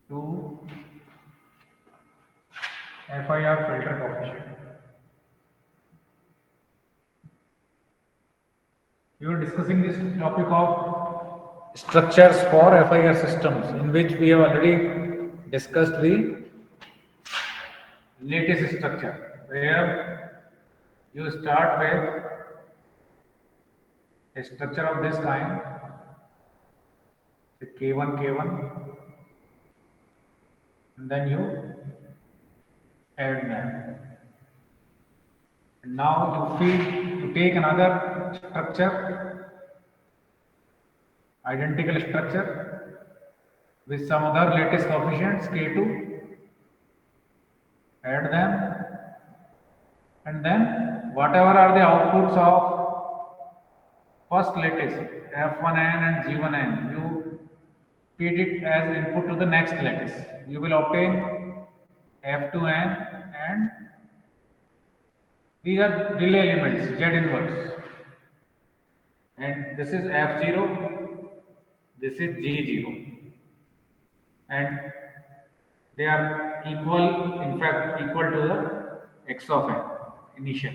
to FIR filter coefficient. We were discussing this topic of structures for FIR systems, in which we have already discussed the lattice structure, where you start with a structure of this kind, the K1, K1, and then you add them. And now you take another structure, identical structure, with some other lattice coefficients K2, add them, and then whatever are the outputs of first lattice F1n and G1n, you feed it as input to the next lattice. You will obtain F2n, and these are delay elements Z inverse, and this is F0, this is G0, and they are equal, in fact equal to the x of n initial.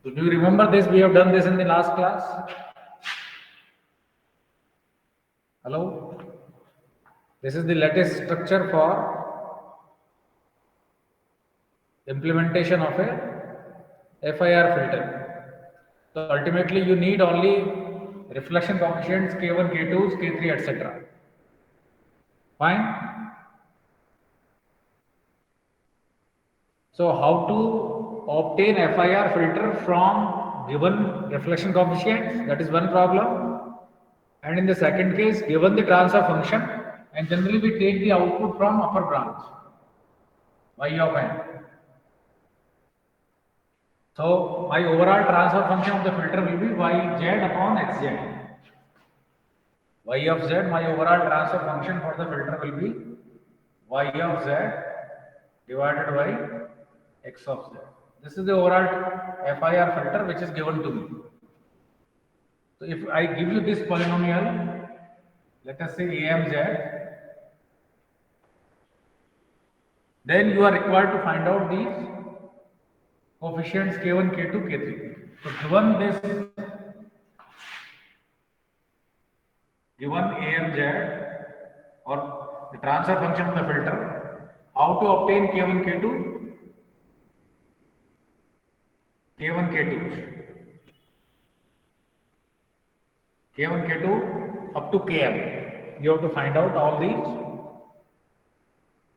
So do you remember this? We have done this in the last class. Hello? This is the lattice structure for implementation of a FIR filter. So ultimately you need only reflection coefficients K1, K2s, K3, etc. Fine? So how to obtain FIR filter from given reflection coefficients? That is one problem. And in the second case, given the transfer function, and generally we take the output from upper branch, y of n. So my overall transfer function of the filter will be yz upon xz. Y of z, my overall transfer function for the filter will be y of z divided by x of z. This is the overall FIR filter which is given to me. So if I give you this polynomial, let us say AMZ, then you are required to find out these coefficients K1, K2, K3. So given AMZ, or the transfer function of the filter, how to obtain K1, K2, K1, K2, K1, K2 up to Km. You have to find out all these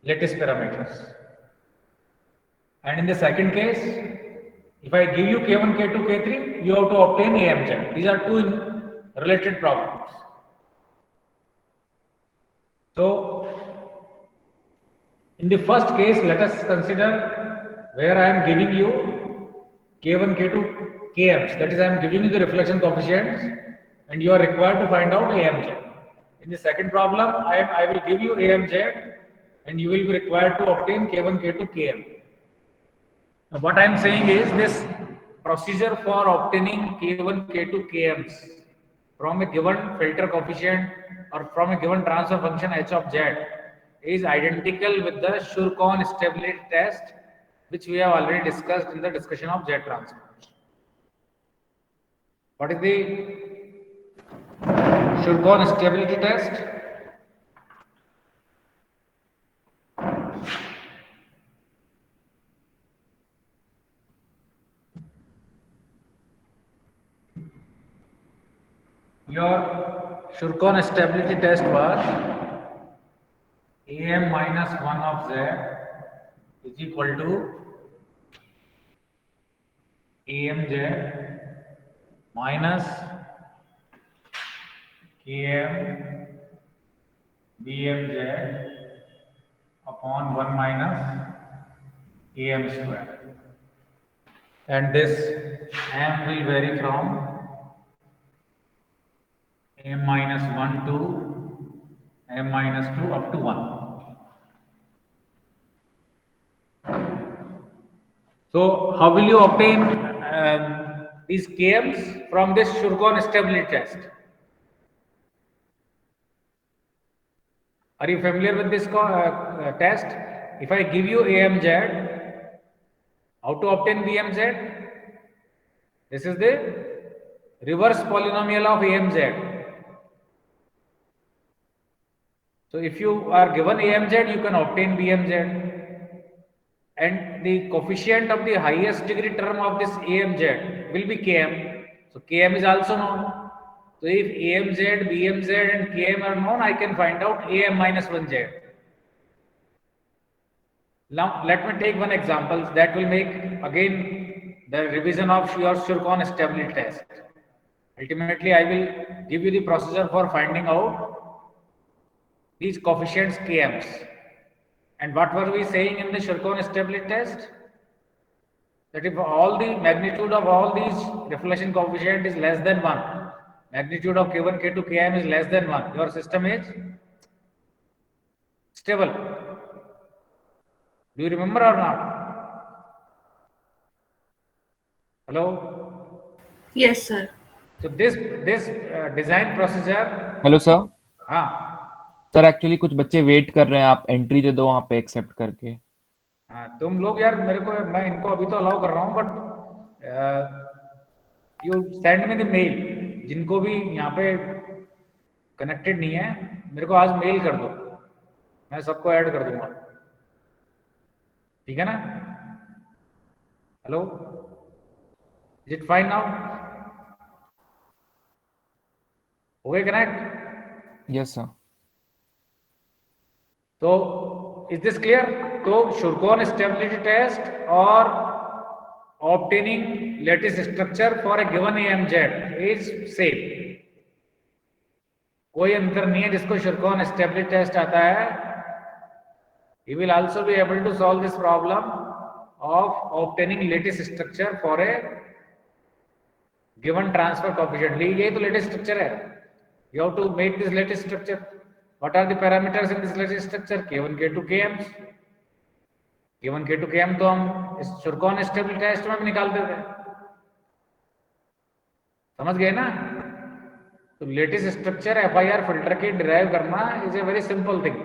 lattice parameters. And in the second case, if I give you K1, K2, K3, you have to obtain AMZ. These are two related problems. So, in the first case, let us consider where I am giving you K1, K2, Kms. That is, I am giving you the reflection coefficients, and you are required to find out AMZ. In the second problem, I will give you AMZ, and you will be required to obtain K1, K2, Km. Now, what I am saying is this procedure for obtaining K1, K2, Kms from a given filter coefficient or from a given transfer function h of z is identical with the Shurkon stability test, which we have already discussed in the discussion of Z transform. What is the Shurkon stability test? Your Shurkon stability test was Am minus 1 of Z is equal to AMZ minus Km BMZ upon 1 minus Km square. And this M will vary from M minus 1 to M minus 2 up to 1. So, how will you obtain these Kms from this Shurkon stability test? Are you familiar with this test? If I give you AMZ, how to obtain BMZ? This is the reverse polynomial of AMZ. So if you are given AMZ, you can obtain BMZ. And the coefficient of the highest degree term of this AMZ will be Km. So Km is also known. So if AMZ, BMZ and Km are known, I can find out AM minus 1Z. Now let me take one example that will make again the revision of your Shirkon stability test. Ultimately, I will give you the procedure for finding out these coefficients Kms. And what were we saying in the Shirkon stability test? That if all the magnitude of all these reflection coefficient is less than 1, magnitude of K1, K2, Km is less than 1, your system is stable. Do you remember or not? Hello? Yes, sir. So this design procedure. Hello sir. हाँ sir actually कुछ बच्चे wait कर रहे हैं, आप entry दे दो वहां पे एक्सेप्ट करके. हाँ, तुम लोग यार मेरे को, मैं इनको अभी तो अलाउ कर रहा हूँ, but you send me the mail. जिनको भी यहाँ पे कनेक्टेड नहीं है, मेरे को आज मेल कर दो, मैं सबको ऐड कर दूंगा. ठीक है ना? Hello, is it fine now? हो गए कनेक्ट? Yes sir. तो इज दिस क्लियर? तो Shirkon stability test or obtaining lattice structure for a given AMZ is same. कोई अंतर नहीं है. जिसको Shirkon stability test आता है, he will also be able to solve this problem of obtaining lattice structure for a given transfer coefficient. यही तो lattice structure है. You have to make this lattice structure. What are the parameters in this lattice structure? K1, K2, Km. K1, K2, Km तो हम इस Shirkon stability test में भी निकाल देते हैं. समझ गए ना? तो लेटिस स्ट्रक्चर FIR फिल्टर की डिराइव करना is a very simple thing.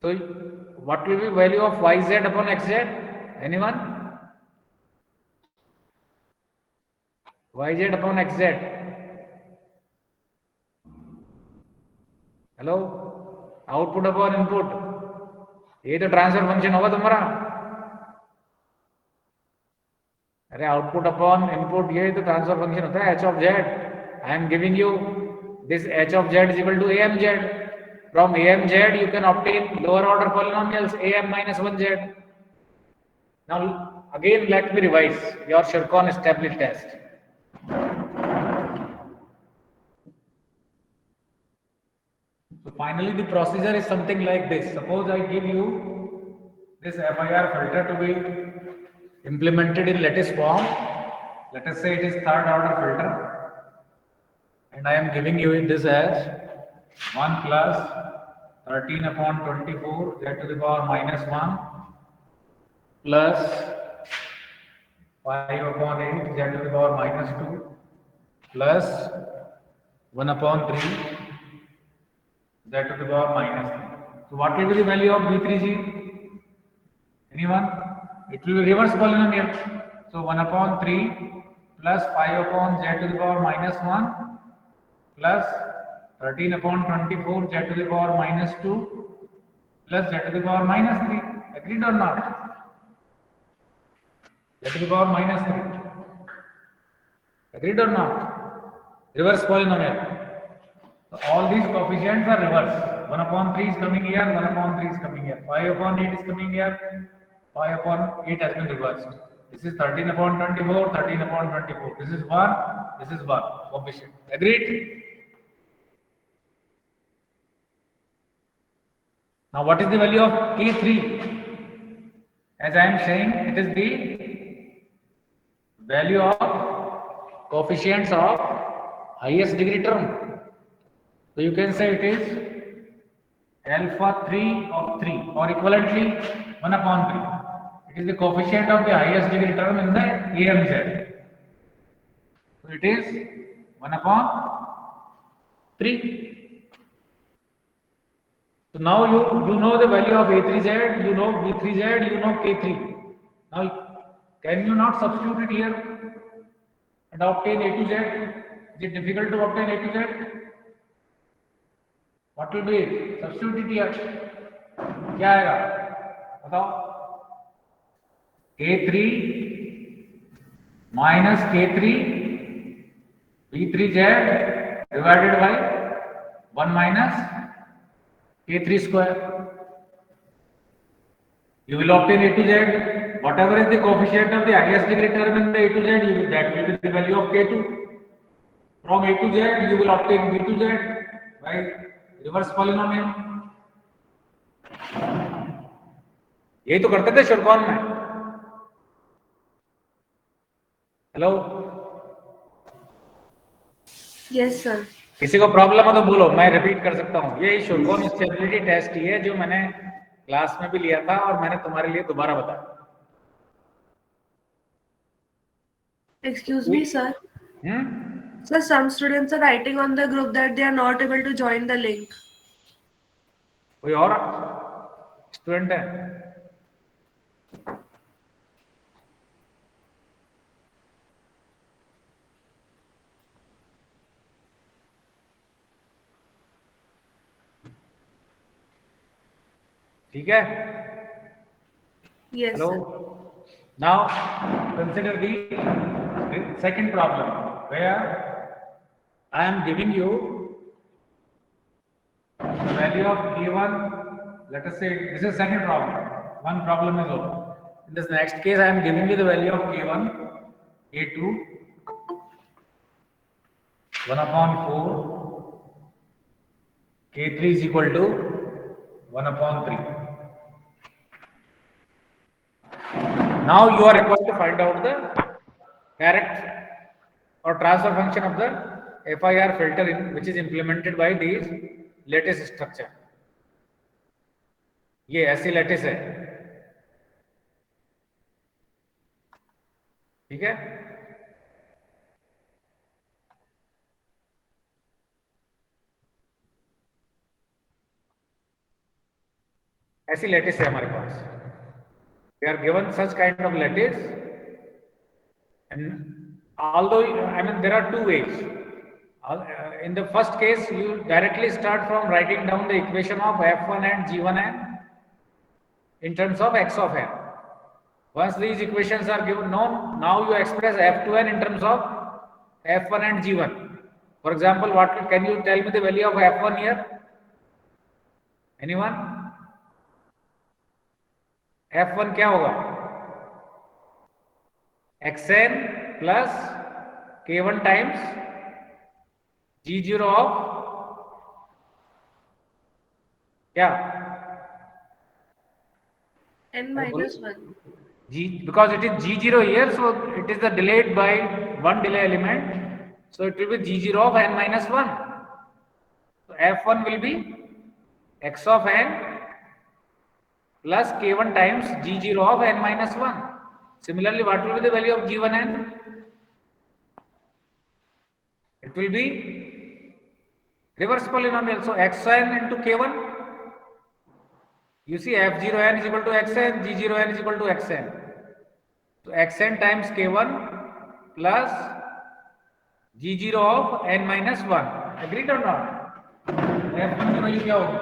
तो what will be value of YZ upon XZ? Anyone? YZ upon XZ. Hello, output upon input, ये तो ट्रांसफर फंक्शन होगा तुम्हारा. अरे आउटपुट अपॉन इनपुट, ये तो ट्रांसफर फंक्शन होता है H of Z. I am giving you this H of Z is equal to AMZ. From AMZ you can obtain lower order polynomials AM minus 1Z. Now again let me revise your Shirkon stability test. So finally the procedure is something like this. Suppose I give you this FIR filter to be implemented in lattice form. Let us say it is third order filter, and I am giving you this as 1 plus 13 upon 24 z to the power minus 1 plus 5 upon 8 z to the power minus 2 plus 1 upon 3 z to the power minus 3. So what will be the value of B3G? Anyone? It will be reverse polynomial. So 1 upon 3 plus 5 upon z to the power minus 1 plus 13 upon 24 z to the power minus 2 plus z to the power minus 3. Agreed or not? Z to the power minus 3. Agreed or not? Reverse polynomial. So all these coefficients are reverse. 1 upon 3 is coming here, 1 upon 3 is coming here, 5 upon 8 is coming here, 5 upon 8 has been reversed. This is 13 upon 24, 13 upon 24. This is 1, this is 1 coefficient. Agreed? Now what is the value of K3? As I am saying, it is the value of coefficients of highest degree term. So you can say it is alpha 3 of 3, or equivalently 1 upon 3. It is the coefficient of the highest degree term in the AMZ. So it is 1 upon 3. So now you know the value of A3Z, you know B3Z, you know K3. Now, can you not substitute it here and obtain A to Z? Is it difficult to obtain A to Z? What will be it? Substitute it here. क्या आएगा? बताओ. K3 minus K3 B3Z divided by 1 minus K3 square. You will obtain A to Z. Whatever is the coefficient of the highest degree term in the A to Z, that will be the value of K2. From A to Z, you will obtain B to Z by reverse polynomial. यही तो करते थे शॉर्टकॉन में. Hello, yes sir. किसी को problem हो तो बोलो, मैं रिपीट कर सकता हूँ. ये शॉर्टकॉन स्टेबिलिटी टेस्ट ही है जो मैंने क्लास में भी लिया था और मैंने तुम्हारे लिए दोबारा बताया. Excuse me, sir. Hmm. Sir, some students are writing on the group that they are not able to join the link. कोई और स्टूडेंट है? ठीक है. Yes, Hello. sir. Now consider the second problem where I am giving you the value of K1. Let us say this is second problem. One problem is over. In this next case, I am giving you the value of K1, K2, 1 upon 4, K3 is equal to 1 upon 3. Now you are required to find out the direct or transfer function of the FIR filter which is implemented by these lattice structure. ये ऐसी lattice है. ठीक है. ऐसी lattice है हमारे पास. We are given such kind of lattice, and although there are two ways. In the first case, you directly start from writing down the equation of F1 and G1n in terms of x of n. Once these equations are given known, now you express F2n in terms of F1 and G1. For example, can you tell me the value of F1 here? Anyone? F1 क्या होगा? xn plus k1 times g0 of क्या? N minus 1. G, because it is g0 here, so it is the delayed by one delay element, so it will be g0 of n minus 1. So f1 will be x of n plus k1 times g0 of n minus 1. Similarly, what will be the value of g1n? It will be reverse polynomial. So xn into k1. You see f0n is equal to xn, g0n is equal to xn. So xn times k1 plus g0 of n minus 1. Agreed or not? f1 की value क्या होगी?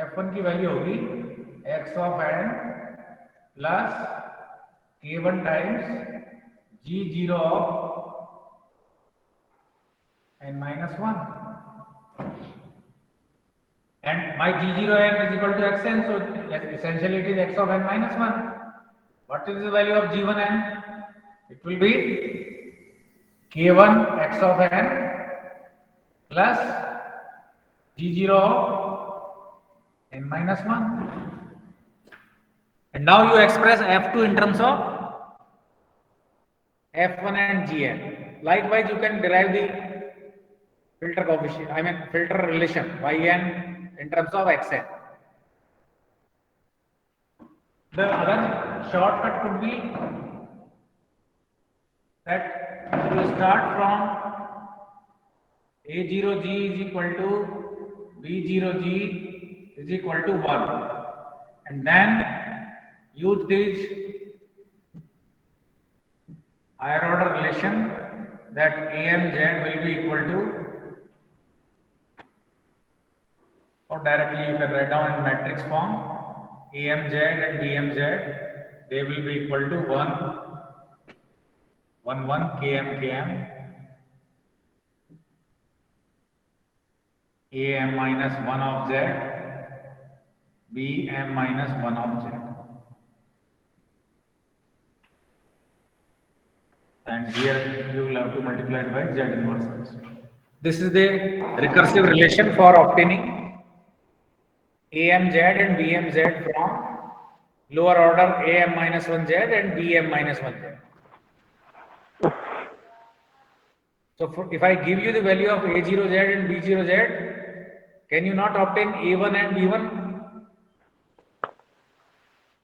f1 की value होगी x of n plus k1 times g0 of n minus 1. And my g0n is equal to xn, so essentially it is x of n minus 1. What is the value of g1n? It will be k1 x of n plus g0 of n minus 1. And now you express f2 in terms of f1 and gn. Likewise, you can derive the filter coefficient, filter relation yn in terms of xn. The other shortcut could be that you start from A0G is equal to B0G is equal to 1. And then use this higher order relation that AMZ will be equal to, or directly you can write down in matrix form, AMZ and BMZ, they will be equal to 1, 1, 1, KM, KM, AM minus 1 of Z, BM minus 1 of Z. And here you will have to multiply it by Z inverse. This is the recursive relation for obtaining AMZ and BMZ from lower order AM minus 1Z and BM minus 1Z. So if I give you the value of A0Z and B0Z, can you not obtain A1 and B1?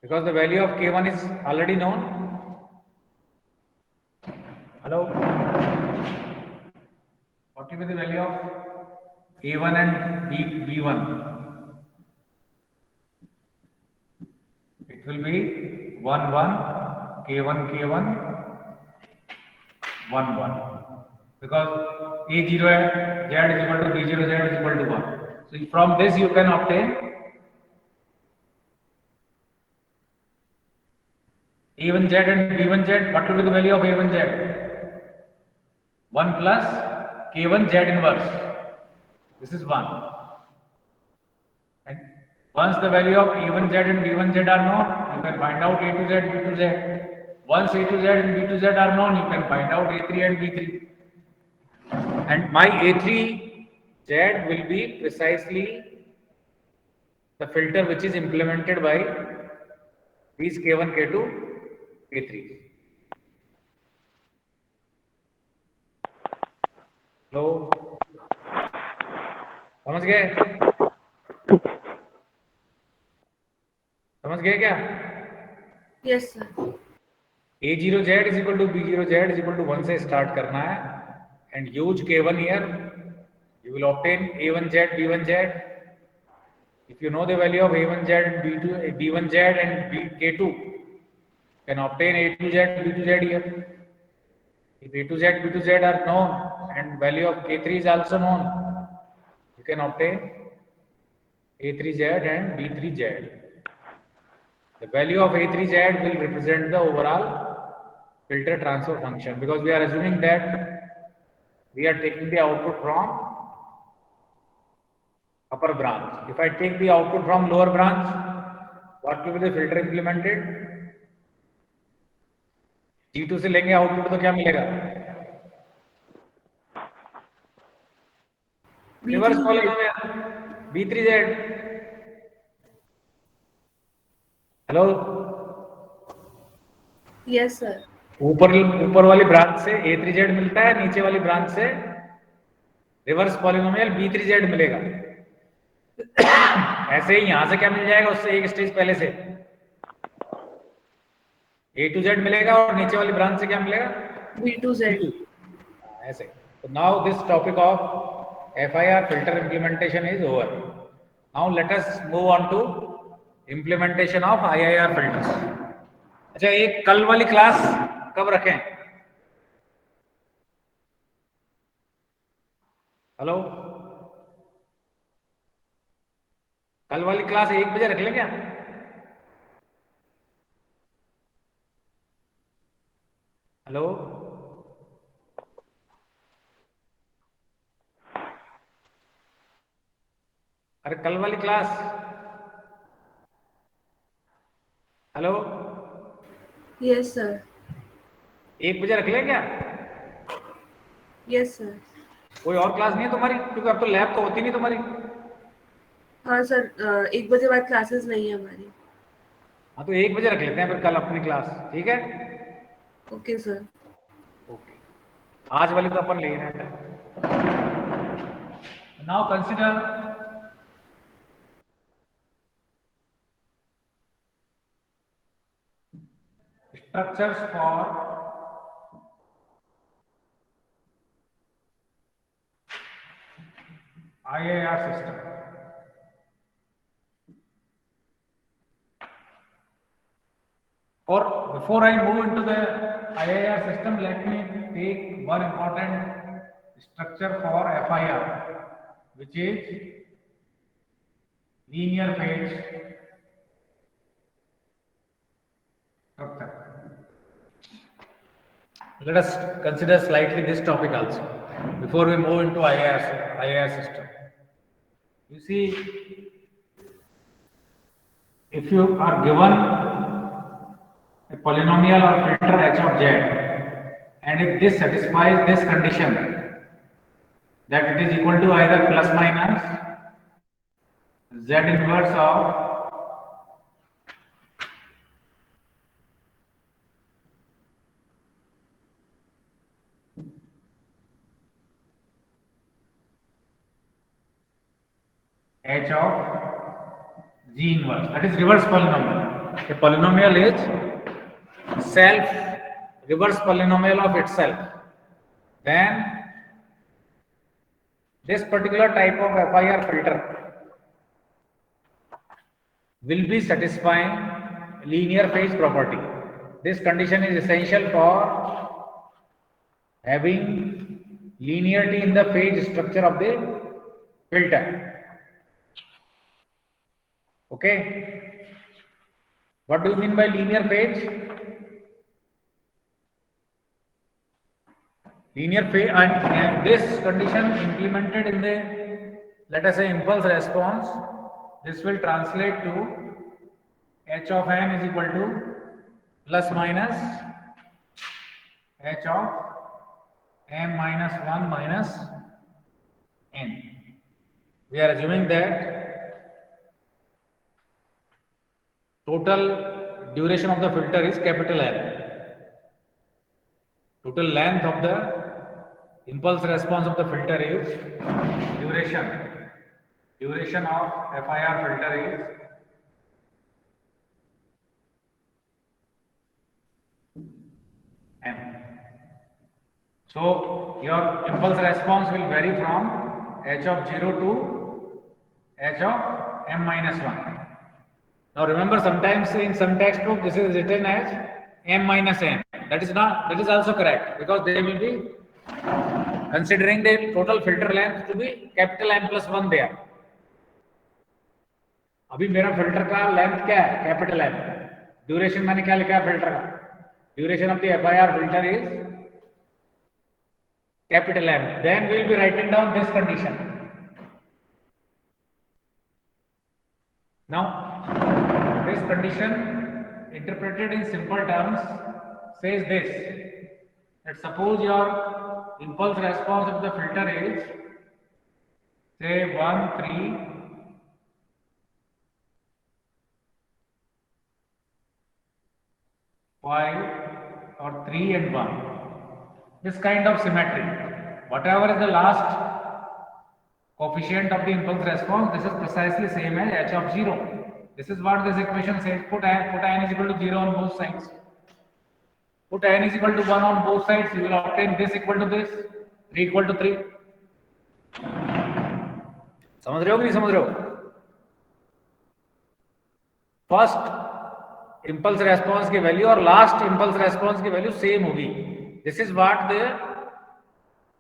Because the value of K1 is already known. Hello? What will be the value of A1 and B1? It will be 1, 1, K1, K1, 1, 1. Because A0Z is equal to B0Z is equal to 1. So from this you can obtain A1Z and B1Z. What will be the value of A1Z? 1 plus K1Z inverse. This is 1. And once the value of A1Z and B1Z are known, you can find out A2Z, B2Z. Once A2Z and B2Z are known, you can find out A3 and B3. And my A3Z will be precisely the filter which is implemented by these K1, K2, K3. Hello? समझ गए? समझ गए क्या? Yes, sir. A0Z is equal to B0Z is equal to 1 से start करना है and use K1 here. You will obtain A1Z, B1Z. If you know the value of A1Z, B2, B1Z and K2, you can obtain A2Z, B2Z here. If A2Z, B2Z are known and value of K3 is also known, you can obtain A3Z and B3Z. The value of A3Z will represent the overall filter transfer function, because we are assuming that we are taking the output from upper branch. If I take the output from lower branch, what will be the filter implemented? G2 से लेंगे output तो क्या मिलेगा? Reverse polynomial B3Z. Hello? Yes, sir. ऊपर वाली branch से A3Z मिलता है, नीचे वाली ब्रांच से रिवर्स पॉलिनोमियल B3Z मिलेगा. ऐसे ही यहां से क्या मिल जाएगा? उससे एक स्टेज पहले से A2Z मिलेगा और नीचे वाली ब्रांच से क्या मिलेगा? B2Z. ऐसे. So now this topic of FIR filter implementation is over. Now let us move on to implementation of IIR filters. अच्छा, एक कल वाली क्लास कब रखें? हेलो? कल वाली क्लास 1 बजे रख लें क्या? हेलो? अरे कल वाली क्लास, हेलो? Yes, sir. 1 बजे रख लें क्या? Yes, sir. कोई और क्लास नहीं है तुम्हारी? क्योंकि अब तो लैब तो होती नहीं तुम्हारी. हाँ सर, 1 बजे बाद क्लासेस नहीं है हमारी. हाँ, तो 1 बजे रख लेते हैं फिर कल अपनी क्लास. ठीक है? Okay sir. ओके. आज वाली तो अपन ले रहे हैं. Now consider structures for IIR system. Or before I move into the IIR system, let me take one important structure for FIR, which is linear phase structure. Let us consider slightly this topic also before we move into IIR system. You see, if you are given a polynomial or filter h of z, and if this satisfies this condition that it is equal to either plus minus z inverse of h of g inverse, that is reverse polynomial. A polynomial is self reverse polynomial of itself. Then this particular type of FIR filter will be satisfying linear phase property. This condition is essential for having linearity in the phase structure of the filter. Okay, what do you mean by linear phase? Linear phase, and this condition implemented in the, let us say, impulse response, this will translate to h of n is equal to plus minus h of m minus 1 minus n. We are assuming that total duration of the filter is capital N. Total length of the impulse response of the filter is duration of FIR filter is M. So your impulse response will vary from h of 0 to h of m minus 1. Now remember, sometimes in some textbook this is written as m minus n. That is also correct, because they will be considering the total filter length to be capital M plus 1 there. अभी मेरा filter का length क्या है? Capital M. Duration मैंने क्या लिखा है filter का? Duration of the FIR filter is capital M. Then we will be writing down this condition. Now this condition interpreted in simple terms says this, that suppose your impulse response of the filter is say 1, 3, 5 or 3 and 1. This kind of symmetry. Whatever is the last coefficient of the impulse response, this is precisely same as h of 0. This is what this equation says. Put n is equal to 0 on both sides. Put n is equal to 1 on both sides. You will obtain this equal to this, 3 equal to 3. समझ रहे हो कि नहीं समझ रहे हो? First impulse response की value और लास्ट इंपल्स रेस्पॉन्स की वैल्यू सेम होगी. This is what the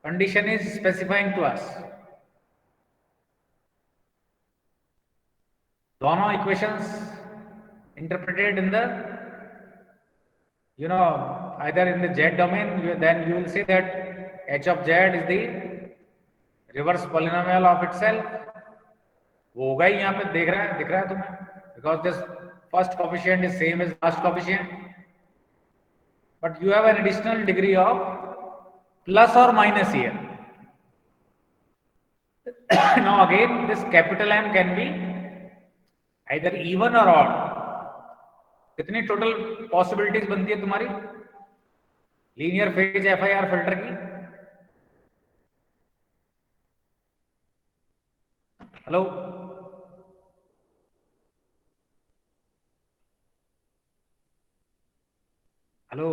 condition is specifying to us. दोनों equations interpreted in the either in the z domain, then you will say that h of z is the reverse polynomial of itself. वो होगा ही, यहाँ पे दिख रहा है तुम्हें, because this first coefficient is same as last coefficient, but you have an additional degree of plus or minus here. Now again this capital M can be either even or odd. कितनी total possibilities बनती है तुम्हारी linear phase FIR filter की? Hello, hello,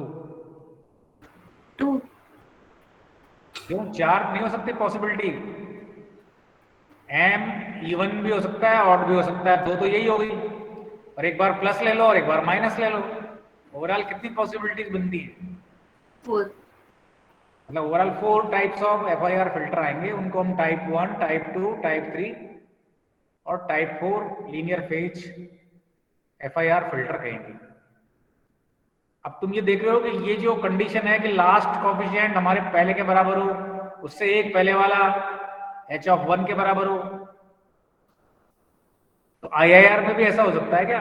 2. क्यों 4 नहीं हो सकती possibility? Am even भी हो सकता है, ऑड भी हो सकता है, दो तो यही हो गई, और एक बार प्लस ले लो और एक बार माइनस ले लो। ओवरऑल कितनी पॉसिबिलिटीज बनती है? 4. मतलब overall 4 types of FIR filter आएंगे, उनको हम टाइप 1, टाइप 2, टाइप 3 और type 4 linear phase FIR filter कहेंगे। अब तुम ये देख रहे हो कि ये जो कंडीशन है कि लास्ट कोफिशिएंट हमारे पहले के बराबर हो, उससे एक पहले वाला H(1) के बराबर हो, तो IIR में भी ऐसा हो सकता है क्या?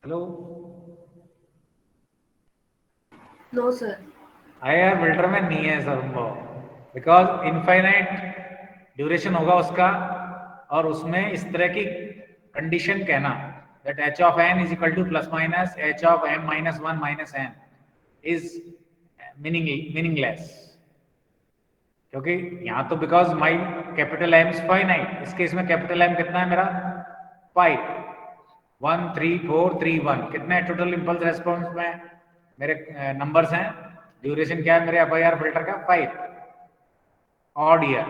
Hello, No, sir. IIR filter में नहीं है ऐसा संभव, बिकॉज इनफाइनाइट ड्यूरेशन होगा उसका, और उसमें इस तरह की कंडीशन कहना that H(n) is equal to plus minus H(m minus 1 minus n is meaningless, क्योंकि यहाँ तो because my capital M is finite, इस केस में कैपिटल M कितना है मेरा? 5, 1 3 4 3 1, कितने टोटल इम्पल्स रेस्पॉन्स में मेरे नंबर्स हैं? ड्यूरेशन क्या है मेरे FIR फिल्टर का? 5, ऑड ईयर,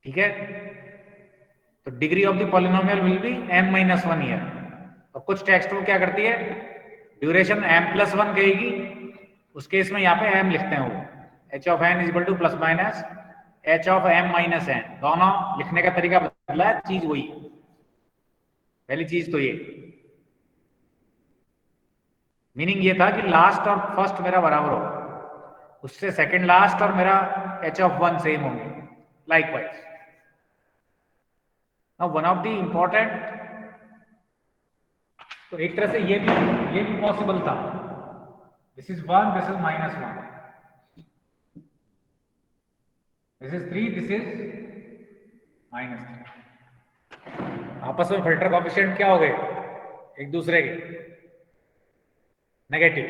ठीक है। तो degree of the polynomial will be m-1 year. और कुछ टेक्स्ट बुक क्या करती है, ड्यूरेशन m+1 कहेगी, उस केस में यहाँ पे m लिखते हैं वो, H(n) is equal two plus minus H(m-n), दोनों लिखने का तरीका बदला है, चीज वही है। पहली चीज तो ये मीनिंग ये था कि लास्ट और फर्स्ट मेरा बराबर हो, उससे सेकंड लास्ट और मेरा H(1) सेम होंगे likewise. Now one of the important, तो एक तरह से ये भी पॉसिबल था, this is 1, this is -1, this is 3, this is -3। आपस में फिल्टर कोएफिशिएंट क्या हो गए? एक दूसरे के नेगेटिव।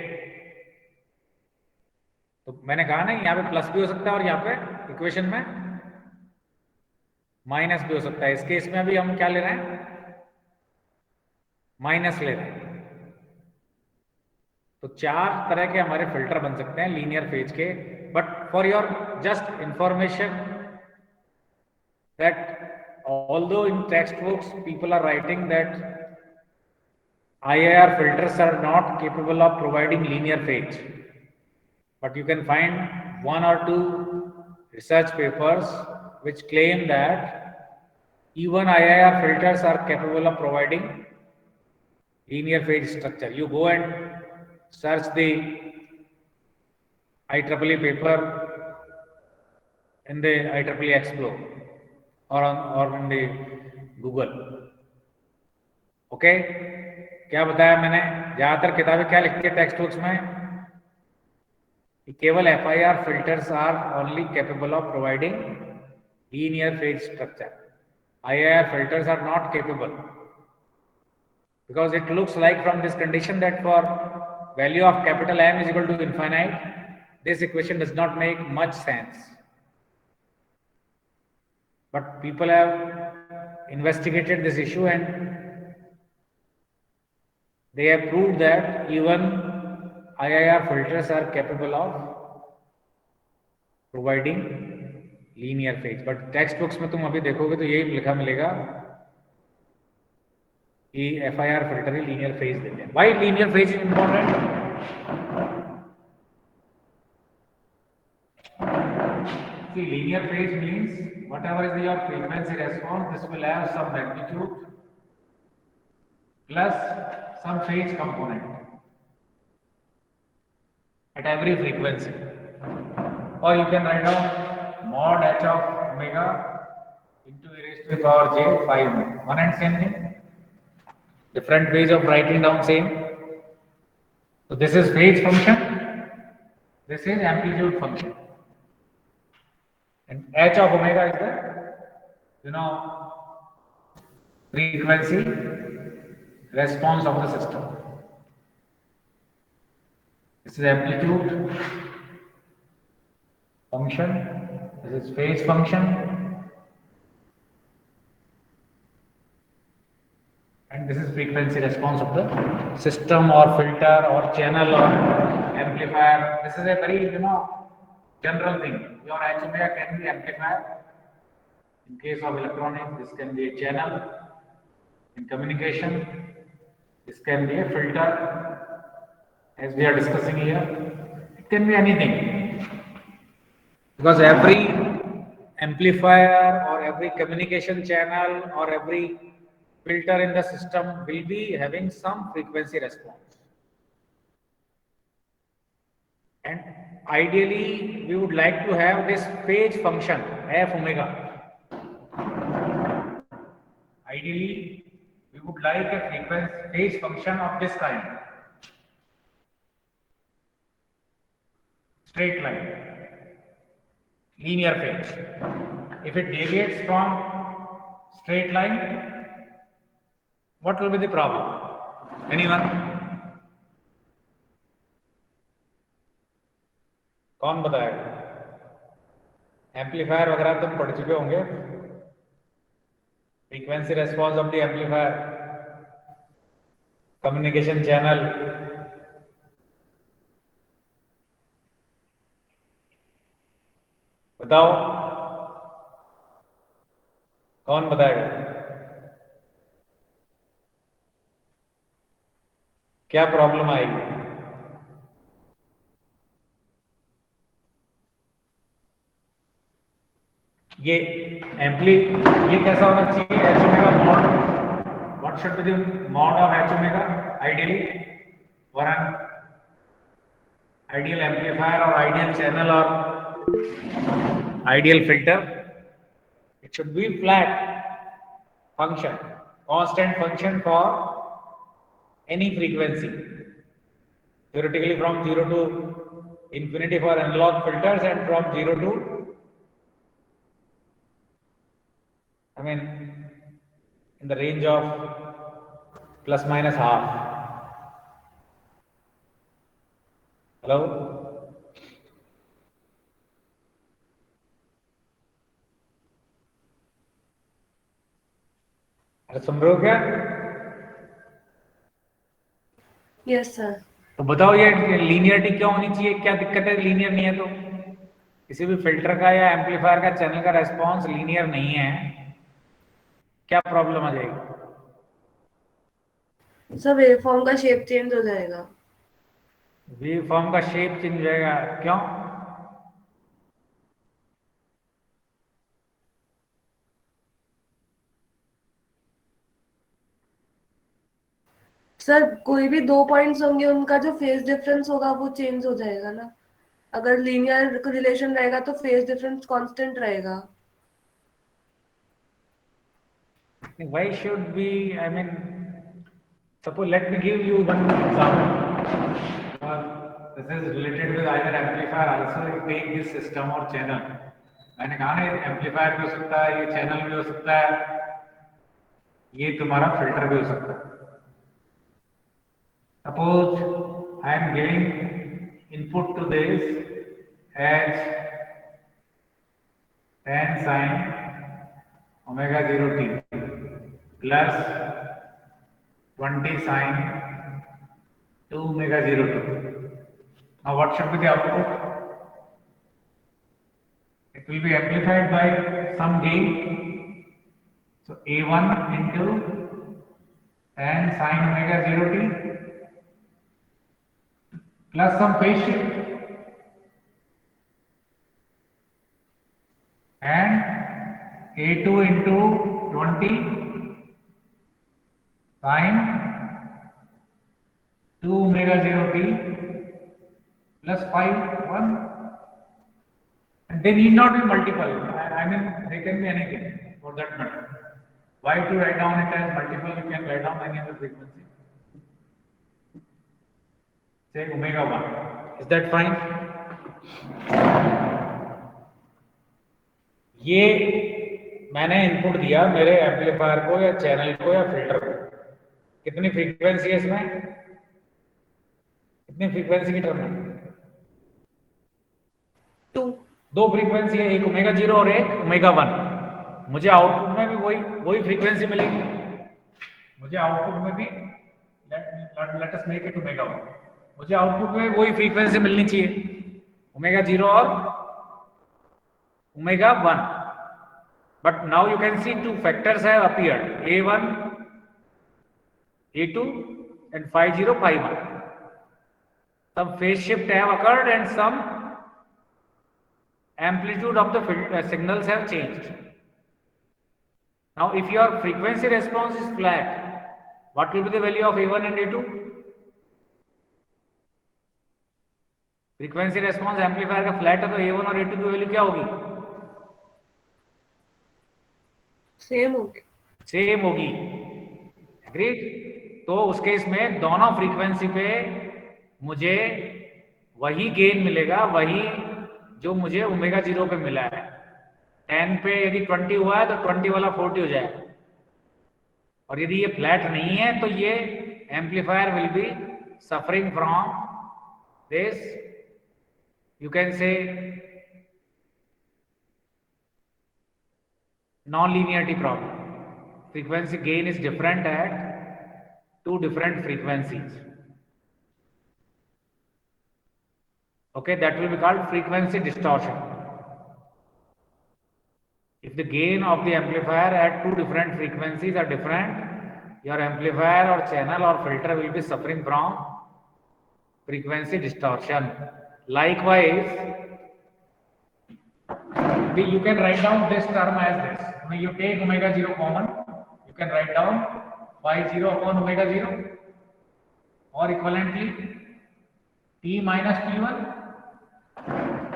तो मैंने कहा ना यहाँ पे प्लस भी हो सकता है और यहाँ पे इक्वेशन में माइनस भी हो सकता है। इस केस में अभी हम क्या ले रहे हैं? माइनस ले रहे हैं। तो 4 तरह के हमारे फिल्टर बन सकते हैं लीनियर फेज के, but for your just information that although in textbooks people are writing that IIR filters are not capable of providing linear phase, but you can find 1 or 2 research papers which claim that even IIR filters are capable of providing linear phase structure. You go and search the IEEE paper in the IEEE Explore or in the Google. Okay, क्या बताया मैंने? ज्यादातर किताबें क्या लिखती है text books में कि केवल FIR filters are only capable of providing linear phase structure. IIR filters are not capable, because it looks like from this condition that for value of capital M is equal to infinite, this equation does not make much sense. But people have investigated this issue and they have proved that even IIR filters are capable of providing linear phase. But textbooks में तुम अभी देखोगे तो यही लिखा मिलेगा कि FIR filter ही linear phase देते हैं। Why linear phase is important? See, linear phase means whatever is your frequency response, this will have some magnitude plus some phase component at every frequency. Or you can write down mod h of omega into e raised to the power j 5. One and same thing. Different ways of writing down same. So this is phase function. This is amplitude function. And h of omega is the, frequency response of the system. This is amplitude function. This is phase function. And this is frequency response of the system or filter or channel or amplifier. This is a very general thing. Your H omega can be amplifier. In case of electronics, this can be a channel. In communication, this can be a filter. As we are discussing here, it can be anything. Because every amplifier or every communication channel or every filter in the system will be having some frequency response. And ideally, we would like to have this phase function, f omega. Ideally, we would like a frequency phase function of this kind. Straight line, linear phase. If it deviates from straight line, what will be the problem? Anyone? कौन बताएगा? Amplifier वगैरह तुम पढ़ चुके होंगे. Frequency response of the amplifier, communication channel. बताओ, कौन बताएगा? क्या प्रॉब्लम आएगी? ये कैसा होना चाहिए? H omega mod. What should be the mod of H omega ideally for an ideal amplifier और आइडियल चैनल और ideal filter? It should be flat function, constant function for any frequency. Theoretically, from 0 to infinity for analog filters, and from 0 to, in the range of plus minus half. Hello? अरे सुन रहे हो क्या? Yes sir. तो बताओ ये linearity क्यों होनी चाहिए? क्या दिक्कत है लीनियर नहीं है तो? किसी भी फिल्टर का या एम्पलीफायर का चैनल का रेस्पॉन्स लीनियर नहीं है, क्या प्रॉब्लम आ जाएगी? सर वेवफॉर्म का शेप चेंज हो जाएगा. वेवफॉर्म का शेप चेंज हो जाएगा? क्यों? सर कोई भी दो पॉइंट्स होंगे, उनका जो फेज डिफरेंस होगा वो चेंज हो जाएगा ना. अगर लीनियर रिलेशन रहेगा तो फेज डिफरेंस कांस्टेंट रहेगा. Why should we, suppose, let me give you one example. This is related with either amplifier also. You take this system or channel. मैंने कहा ना, ये एम्पलीफायर भी हो सकता है, ये चैनल भी हो सकता है, ये तुम्हारा फिल्टर भी हो सकता है. Suppose I am giving input to this as tan sin omega 0 t plus 20 sin 2 omega 0 t. Now what should be the output? It will be amplified by some gain. So A1 into tan sin omega 0 t plus some phase shift and A2 into 20 sin 2 omega 0 t plus 5 1, and they need not be multiple. They can be anything for that matter. Why to write down it as multiple? You can write down any other frequency. Say omega 1. Is that fine? ये मैंने input दिया मेरे amplifier को या channel को या filter को. कितनी फ्रीक्वेंसी है इसमें? कितनी फ्रीक्वेंसी की टर्म है? 2. दो फ्रीक्वेंसी है, एक ओमेगा 0 और एक ओमेगा 1. मुझे आउटपुट में भी वही फ्रीक्वेंसी मिलेगी. मुझे आउटपुट में भी let us make it omega 1, मुझे आउटपुट में वही फ्रीक्वेंसी मिलनी चाहिए, ओमेगा 0 और omega 1. But now you can see two factors have appeared, A1, A2 and phi 0, phi 1. Some phase shift have occurred and some amplitude of the signals have changed. Now if your frequency response is flat, what will be the value of A1 and A2? Frequency response amplifier का flat है तो A1 और A2 की value क्या होगी? Same होगी. Same होगी. Agreed? तो उस केस में दोनों फ्रीक्वेंसी पे मुझे वही गेन मिलेगा, वही जो मुझे ओमेगा 0 पे मिला है. 10 पे यदि 20 हुआ है तो 20 वाला 40 हो जाएगा. और यदि ये फ्लैट नहीं है तो ये amplifier will be suffering from this, you can say, non-linearity problem. Frequency gain is different at two different frequencies. Okay, that will be called frequency distortion. If the gain of the amplifier at two different frequencies are different, your amplifier or channel or filter will be suffering from frequency distortion. Likewise, you can write down this term as this. When you take omega 0 common, you can write down phi 0 upon omega 0, or equivalently t minus t1,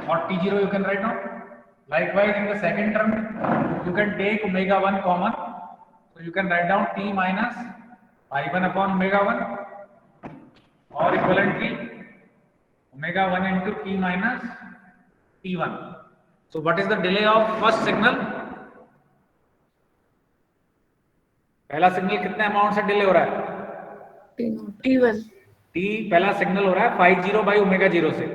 or t0 you can write down. Likewise, in the second term, you can take omega 1 common, so you can write down t minus phi 1 upon omega 1, or equivalently omega 1 into t minus t1. So what is the delay of first signal? पहला signal कितने amount से delay हो रहा है? T1. T पहला signal हो रहा है phi 0 by omega 0 से.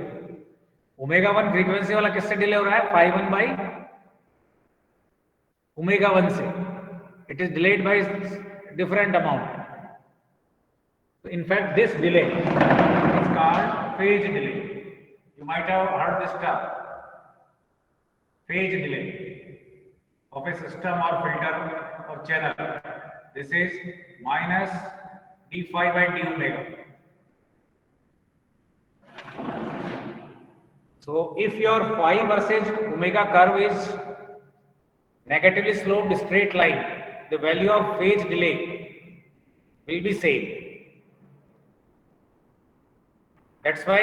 ओमेगा 1 फ्रीक्वेंसी वाला किससे डिले हो रहा है? phi 1 by omega 1 से. It is delayed by different amount. So in fact, this delay is called phase delay. You might have heard this term, phase delay of a system or filter or channel. This is minus d phi by d omega. So if your phi versus omega curve is negatively sloped straight line, the value of phase delay will be same. That's why,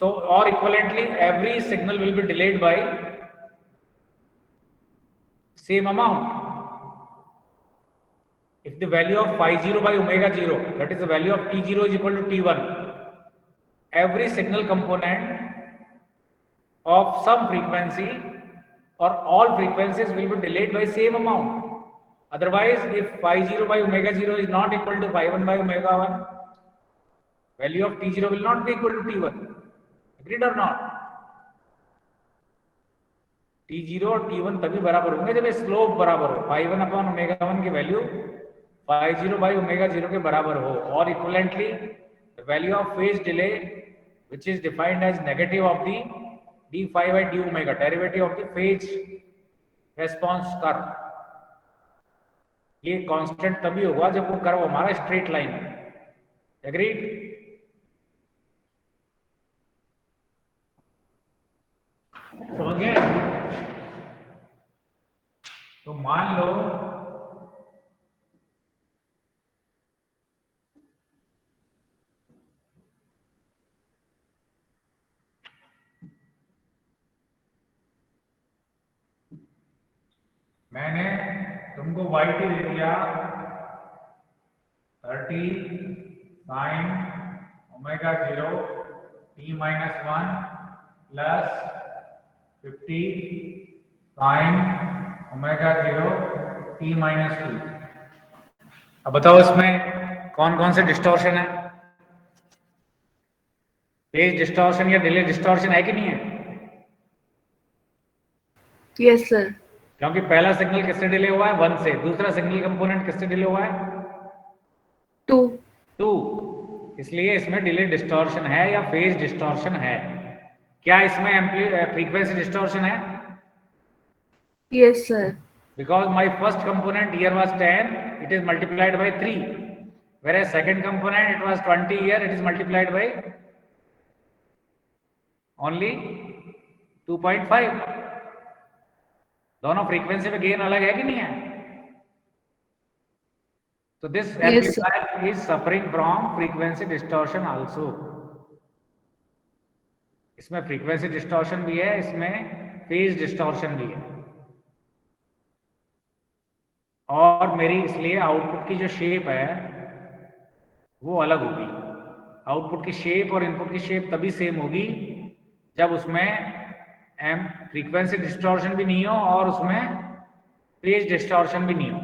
so or equivalently every signal will be delayed by same amount. If the value of phi 0 by omega 0, that is the value of t0 is equal to t1, every signal component of some frequency or all frequencies will be delayed by same amount. Otherwise, if phi 0 by omega 0 is not equal to phi 1 by omega 1, value of t0 will not be equal to t1. Agreed or not? t0 और t1 तभी बराबर होंगे जब slope बराबर हो. phi 1 upon omega 1 की value phi 0 by omega 0 के बराबर हो. और equivalently the value of phase delay, which is defined as negative of the d phi by d omega, derivative of the phase response curve, ये constant तभी होगा जब वो कर्व हमारा स्ट्रेट लाइन है. एग्रीड? समझ गए? तो मान लो मैंने तुमको yt दे दिया 30 sin omega 0 t minus 1 plus 50 sin omega 0 t minus 2. अब बताओ इसमें कौन कौन से डिस्टॉर्शन है? फेज डिस्टॉर्शन या डिले डिस्टॉर्शन है कि नहीं है? Yes sir. क्योंकि पहला सिग्नल किससे डिले हुआ है? 1 से. दूसरा सिग्नल कंपोनेंट किससे डिले हुआ है? 2. इसलिए इसमें डिले डिस्टॉर्शन है या फेज डिस्टॉर्शन है। क्या इसमें फ्रीक्वेंसी डिस्टॉर्शन है? Yes, sir. Because my first component here was 10, it is multiplied by 3, whereas second component it was 20 here, it is multiplied by only 2.5. दोनों फ्रीक्वेंसी में गेन अलग है कि नहीं है? So this Yes, sir. amplifier is suffering from frequency distortion also. इसमें frequency distortion भी है, इसमें फेज डिस्टॉर्शन भी है, और मेरी इसलिए आउटपुट की जो शेप है वो अलग होगी। आउटपुट की शेप और इनपुट की शेप तभी सेम होगी जब उसमें फ्रीक्वेंसी डिस्टॉर्शन भी नहीं हो और उसमें फेज डिस्टॉर्शन भी नहीं हो।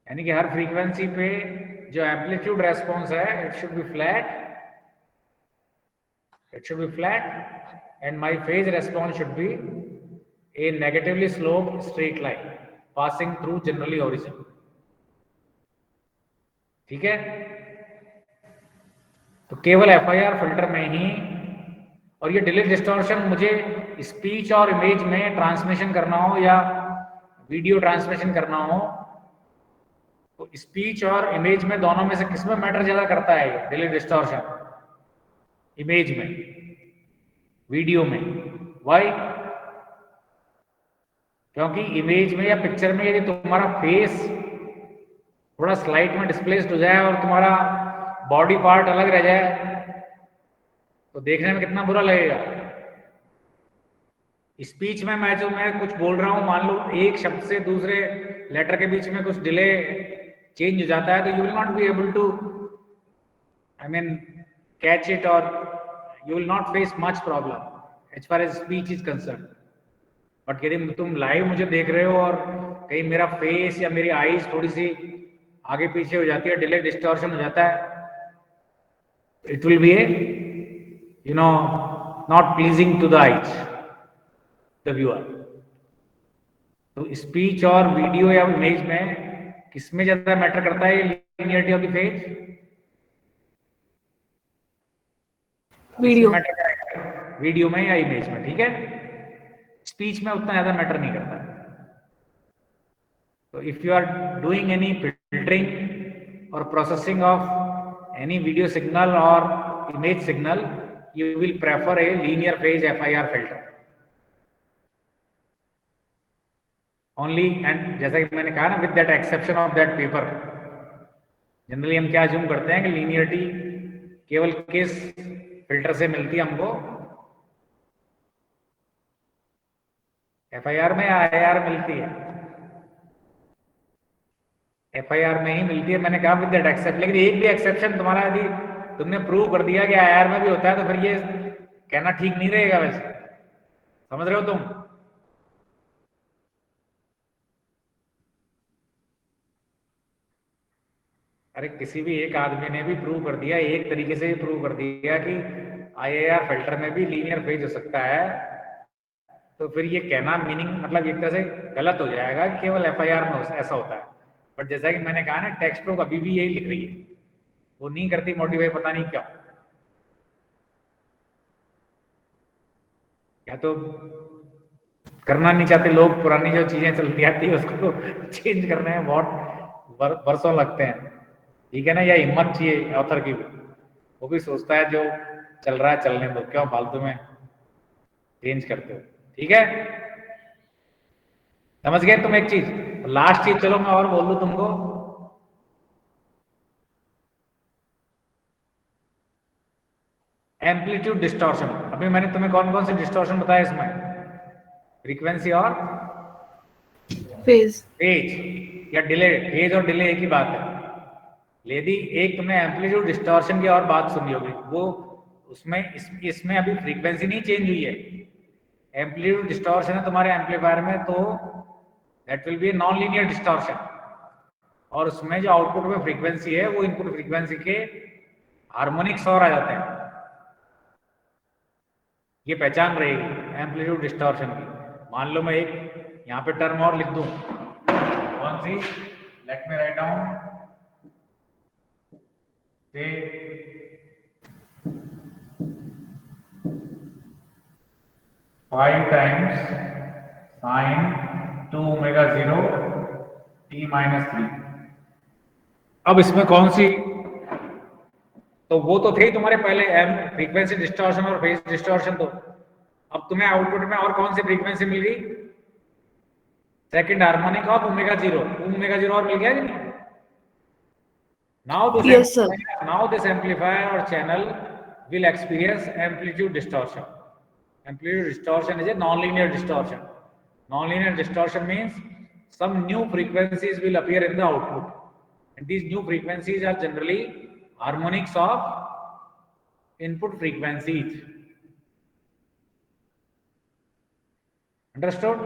यानी कि हर फ्रीक्वेंसी पे जो एम्पलीट्यूड रेस्पॉन्स है it should be flat, and my phase response should be a negatively sloped straight line passing through generally origin। ठीक है, तो केवल FIR फिल्टर में ही। और ये डिले डिस्टॉर्शन मुझे स्पीच और इमेज में ट्रांसमिशन करना हो या वीडियो ट्रांसमिशन करना हो, तो स्पीच और इमेज में दोनों में से किसमें मैटर ज्यादा करता है ये डिले डिस्टॉर्शन? इमेज में, वीडियो में। वाई? क्योंकि इमेज में या पिक्चर में यदि तुम्हारा फेस थोड़ा स्लाइट में डिस्प्लेस्ड हो जाए और तुम्हारा बॉडी पार्ट अलग रह जाए तो देखने में कितना बुरा लगेगा। स्पीच में मैं कुछ बोल रहा हूं, मान लो एक शब्द से दूसरे लेटर के बीच में कुछ डिले चेंज हो जाता है, तो you will not be able to catch it, or you will not face much problem as far as speech is concerned। But यदि तुम लाइव मुझे देख रहे हो और कहीं मेरा फेस या मेरी आईज थोड़ी सी आगे पीछे हो जाती है, डिले डिस्टॉर्शन हो जाता है, it will be a not pleasing to the eyes the viewer. तो स्पीच और वीडियो या इमेज में किसमें ज्यादा मैटर करता है linearity of the phase? Video में या इमेज में। ठीक है, स्पीच में उतना ज्यादा मैटर नहीं करता। तो if you are doing any filtering और processing of any video signal और image signal, you will prefer a linear phase FIR filter only. And जैसा कि मैंने कहा ना, with that exception of that paper, generally हम क्या अज्यूम करते हैं कि लीनियरिटी केवल किस फिल्टर से मिलती है हमको, FIR में या IR मिलती है? FIR में ही मिलती है। मैंने कहा विद दैट एक्सेप्ट, लेकिन एक भी एक्सेप्शन तुम्हारा यदि तुमने प्रूव कर दिया कि IR में भी होता है तो फिर ये कहना ठीक नहीं रहेगा। वैसे समझ रहे हो तुम? अरे किसी भी एक आदमी ने भी प्रूव कर दिया, एक तरीके से प्रूव कर दिया कि IIR फिल्टर में भी लीनियर फेज हो सकता है, तो फिर ये कहना मीनिंग मतलब एक तरह से गलत हो जाएगा कि केवल FIR में ऐसा होता है। बट जैसा कि मैंने कहा ना, टेक्स्ट बुक अभी भी यही लिख रही है, वो नहीं करती मॉडिफाई, पता नहीं क्यों। या तो करना नहीं चाहते लोग, पुरानी जो चीजें चलती आती है उसको चेंज करने में बहुत बरसों लगते हैं। ठीक है ना, या हिम्मत चाहिए ऑथर की, वो भी सोचता है जो चल रहा है चलने दो, क्यों फालतू में चेंज करते हो। ठीक है, समझ गए तुम? एक चीज, लास्ट चीज, चलो मैं और बोल दूं तुमको। Amplitude distortion. अभी मैंने तुम्हें कौन कौन से डिस्टॉर्शन बताया इसमें? फ्रीक्वेंसी और फेज या डिले। फेज और डिले एक ही बात है। यदि एक तुमने एम्पलीट्यूड डिस्टॉर्शन की और बात सुनी होगी, वो उसमें इसमें अभी फ्रीक्वेंसी नहीं चेंज हुई है, एम्पलीट्यूड डिस्टॉर्शन है तुम्हारे एम्पलीफायर में, तो that will be non linear distortion. और उसमें जो आउटपुट में फ्रीक्वेंसी है वो इनपुट फ्रीक्वेंसी के हार्मोनिक्स और आ जाते हैं। ये पहचान रहेगी एम्पलीट्यूड डिस्टॉर्शन की। मान लो मैं एक यहाँ पे टर्म और लिख दूं, कौन सी? Let me write down say 5 times sin 2 omega 0 t minus 3। अब इसमें कौन सी, तो वो तो थे ही तुम्हारे पहले एम फ्रीक्वेंसी डिस्टॉर्शन और फेज डिस्टॉर्शन। तो अब तुम्हें आउटपुट में और कौन सी फ्रीक्वेंसी मिल गई? Second harmonic of omega 0, omega 0 और मिल गया कि नहीं? Yes, sir. Now this amplifier or channel will experience amplitude distortion. Amplitude distortion is a nonlinear distortion. Nonlinear distortion means some new frequencies will appear in the output, and these new frequencies are generally harmonics of input frequencies. Understood?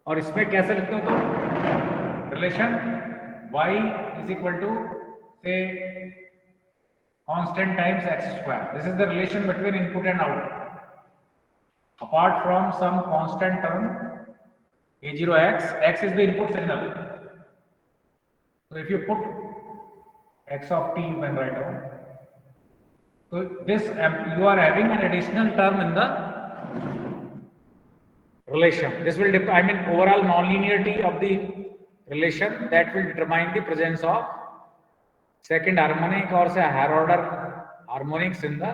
और इसमें कैसे लिखते हो तो relation y is equal to say constant times x square. This is the relation between input and output. Apart from some constant term a0x, x is the input signal. So if you put x of t when write down, so this you are having an additional term in the relation. This will I mean overall nonlinearity of the relation that will determine the presence of second harmonic or say higher order harmonics in the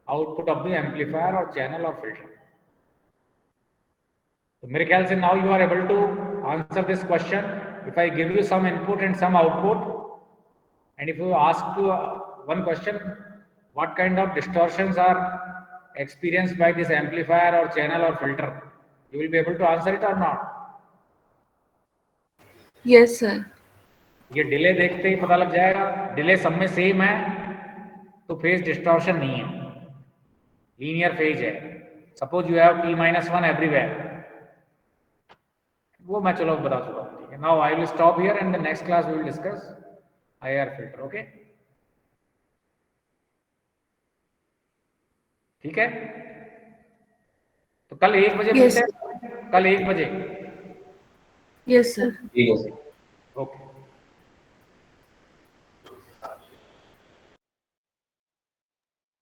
output of the amplifier or channel or filter. So मेरे ख्याल से now you are able to answer this question. If I give you some input and some output, and if you ask you one question, what kind of distortions are experienced by this amplifier or channel or filter, you will be able to answer it or not? Yes, sir. ये delay देखते ही पता लग जाएगा। Delay सब में same है तो phase distortion नहीं है, लीनियर फेज है। Suppose you have t-1 everywhere, वो मैं चलो बता चुका हूँ। ठीक है, now I will stop here and the next class we will discuss IR filter. Okay, ठीक है, तो कल 1 बजे मिलते हैं। कल 1 बजे। Yes, sir. ठीक है सर।